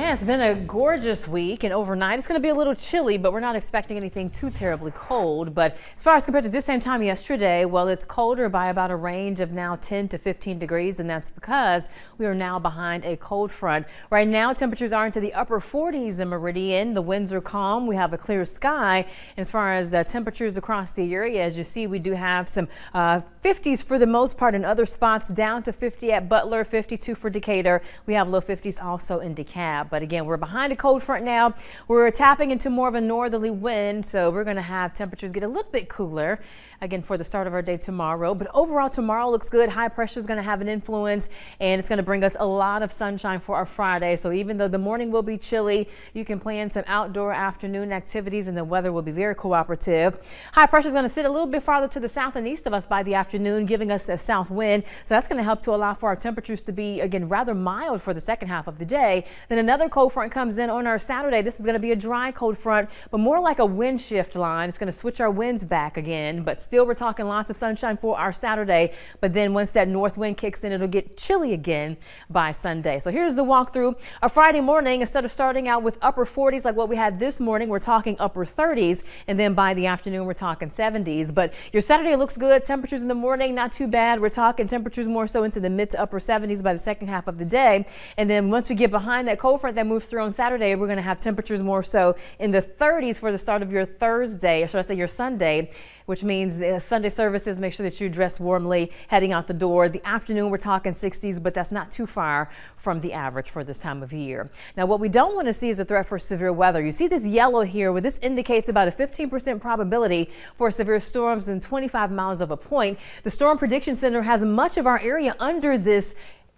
Yeah, it's been a gorgeous week, and overnight it's going to be a little chilly, but we're not expecting anything too terribly cold. But as far as compared to this same time yesterday, well, it's colder by about a range of now 10 to 15 degrees, and that's because we are now behind a cold front. Right now, temperatures are into the upper 40s in Meridian. The winds are calm. We have a clear sky. And as far as temperatures across the area, as you see, we do have some 50s for the most part in other spots, down to 50 at Butler, 52 for Decatur. We have low 50s also in DeKalb. But again, we're behind a cold front now. We're tapping into more of a northerly wind, so we're going to have temperatures get a little bit cooler again for the start of our day tomorrow. But overall, tomorrow looks good. High pressure is going to have an influence, and it's going to bring us a lot of sunshine for our Friday. So even though the morning will be chilly, you can plan some outdoor afternoon activities, and the weather will be very cooperative. High pressure is going to sit a little bit farther to the south and east of us by the afternoon, giving us a south wind. So that's going to help to allow for our temperatures to be, again, rather mild for the second half of the day. Then another cold front comes in on our Saturday. This is going to be a dry cold front, but more like a wind shift line. It's going to switch our winds back again, but still we're talking lots of sunshine for our Saturday. But then once that north wind kicks in, it'll get chilly again by Sunday. So here's the walkthrough. A Friday morning, instead of starting out with upper 40s like what we had this morning, we're talking upper 30s, and then by the afternoon we're talking 70s. But your Saturday looks good. Temperatures in the morning not too bad. We're talking temperatures more so into the mid to upper 70s by the second half of the day. And then once we get behind that cold front that moves through on Saturday, we're going to have temperatures more so in the 30s for the start of your Thursday, or should I say your Sunday, which means the Sunday services, make sure that you dress warmly heading out the door. The afternoon, we're talking 60s, but that's not too far from the average for this time of year. Now, what we don't want to see is a threat for severe weather. You see this yellow here, where this indicates about a 15% probability for severe storms in 25 miles of a point. The Storm Prediction Center has much of our area under this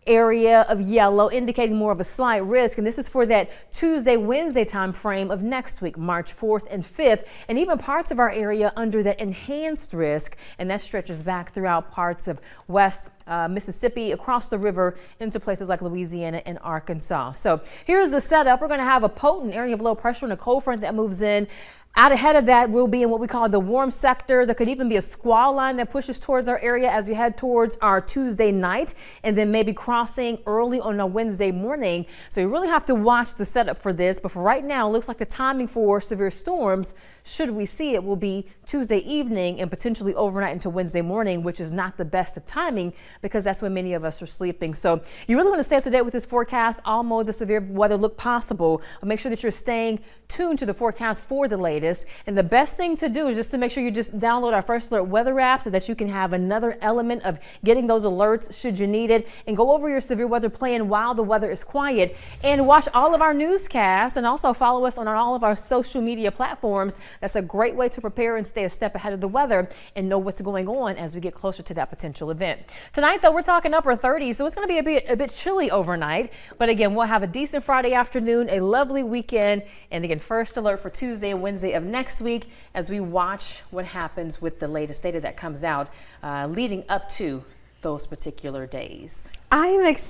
area of yellow, indicating more of a slight risk, and this is for that Tuesday, Wednesday time frame of next week, March 4th and 5th, and even parts of our area under that enhanced risk, and that stretches back throughout parts of West Mississippi, across the river into places like Louisiana and Arkansas. So here's the setup. We're going to have a potent area of low pressure and a cold front that moves in. Out ahead of that, we'll be in what we call the warm sector. There could even be a squall line that pushes towards our area as we head towards our Tuesday night, and then maybe crossing early on a Wednesday morning. So you really have to watch the setup for this. But for right now, it looks like the timing for severe storms, should we see it, will be Tuesday evening and potentially overnight into Wednesday morning, which is not the best of timing because that's when many of us are sleeping. So you really want to stay up to date with this forecast. All modes of severe weather look possible, but make sure that you're staying tuned to the forecast for the latest. And the best thing to do is just to make sure you just download our First Alert weather app so that you can have another element of getting those alerts should you need it, and go over your severe weather plan while the weather is quiet, and watch all of our newscasts, and also follow us on all of our social media platforms. That's a great way to prepare and stay a step ahead of the weather and know what's going on as we get closer to that potential event. Tonight, though, we're talking upper 30s, so it's going to be a bit chilly overnight. But again, we'll have a decent Friday afternoon, a lovely weekend, and again, First Alert for Tuesday and Wednesday of next week as we watch what happens with the latest data that comes out leading up to those particular days. I am excited.